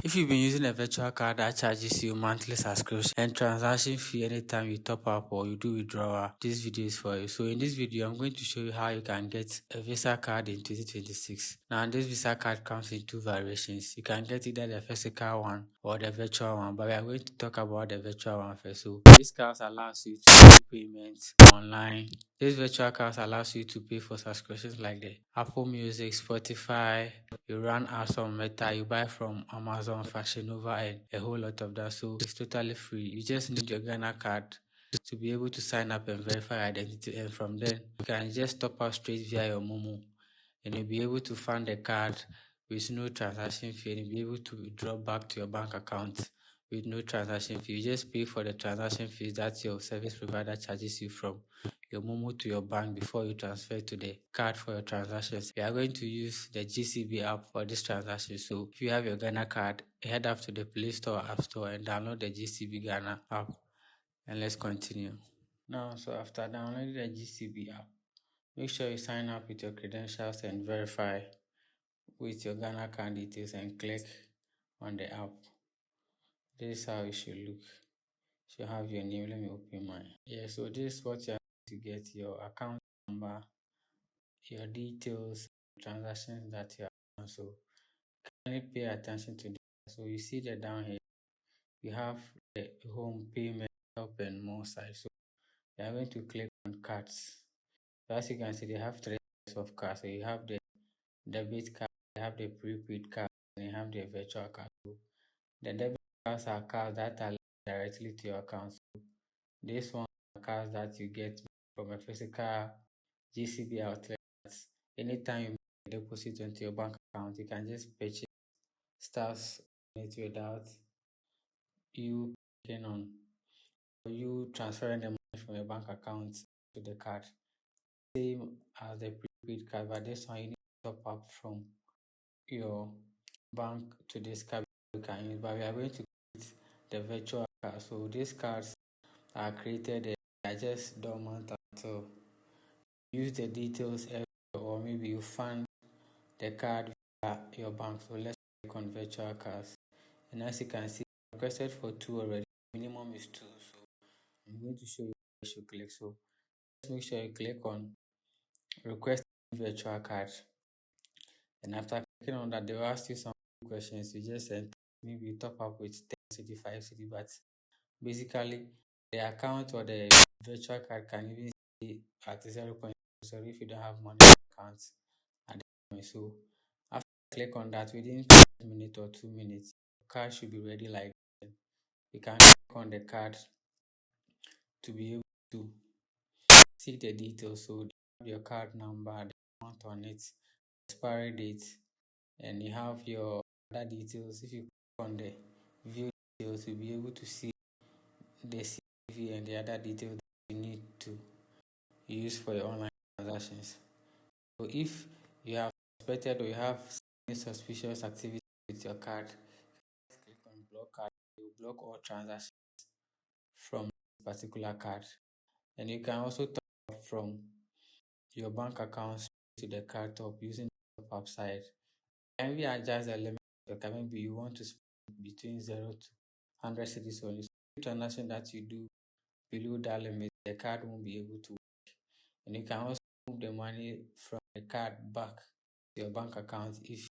If you've been using a virtual card that charges you monthly subscription and transaction fee anytime you top up or you do withdrawal, this video is for you. So in this video, I'm going to show you how you can get a Visa card in 2026. Now this Visa card comes in two variations. You can get either the physical one or the virtual one, but we are going to talk about the virtual one first. So this card allows you to do payments online. This virtual card allows you to pay for subscriptions like the Apple Music, Spotify, you run apps on Meta, you buy from Amazon, Fashion Nova, and a whole lot of that. So it's totally free. You just need your Ghana card to be able to sign up and verify identity, and from then you can just top up straight via your Momo, and you'll be able to fund the card with no transaction fee, and you'll be able to withdraw back to your bank account with no transaction fee. You just pay for the transaction fees that your service provider charges you from your Momo to your bank before you transfer to the card for your transactions. We are going to use the GCB app for this transaction. So if you have your Ghana card, head up to the Play Store or App Store and download the GCB Ghana app. And let's continue. Now, so after downloading the GCB app, make sure you sign up with your credentials and verify with your Ghana card details and click on the app. This is how it should look. You have your name. Let me open mine. Yeah, so this is what you have to get: your account number, your details, transactions that you have done. So kindly pay attention to this. So you see that down here, you have the home, payment, help, and more side. So you are going to click on cards. So as you can see, they have three types of cards. So you have the debit card, you have the prepaid card, and you have the virtual card. So the debit cards are cards that are linked directly to your account. So this one are cards that you get from a physical GCB outlet. Anytime you make a deposit into your bank account, you can just purchase stars on it without you clicking on or you transferring the money from your bank account to the card. Same as the prepaid card, but this one you need to top up from your bank to this card you can use. But we are going to create the virtual card. So these cards are created, they are just dormant until use the details or maybe you fund the card via your bank. So let's click on virtual cards. And as you can see, I requested for 2 already. Minimum is 2. So I'm going to show you where you should click. So let's make sure you click on request virtual card. And after clicking on that, they will ask you some questions. You just enter, maybe you top up with 10 cedi, 5 cedi, but basically the account or the virtual card can even stay at 0.0 if you don't have money in the account at the moment. So after you click on that, within 5 minutes or 2 minutes, the card should be ready like this. You can click on the card to be able to see the details. So you have your card number, the amount on it, expiry date, and you have your other details. If you click on the view details, you'll be able to see the CVV and the other details that you need to use for your online transactions. So if you have suspected or you have any suspicious activity with your card, click on block card. You block all transactions from this particular card. And you can also top up from your bank account to the card top using the top up side. And we adjust the limit of your card. Maybe you want to spend between 0 to 100 cedis only. So any transaction that you do below that limit, the card won't be able to work. And you can also move the money from the card back to your bank account if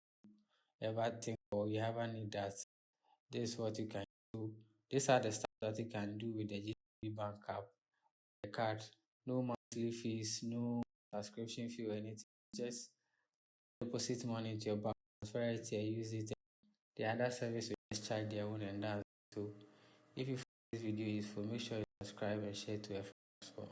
you ever think or you ever need that. This is what you can do. These are the stuff that you can do with the GTB Bank app. The card, no monthly fees, no subscription fee or anything. Just deposit money into your bank, transfer it here, use it. The other service will just charge their own, and that's it. So if you find this video useful, make sure you subscribe and share to your friends as well.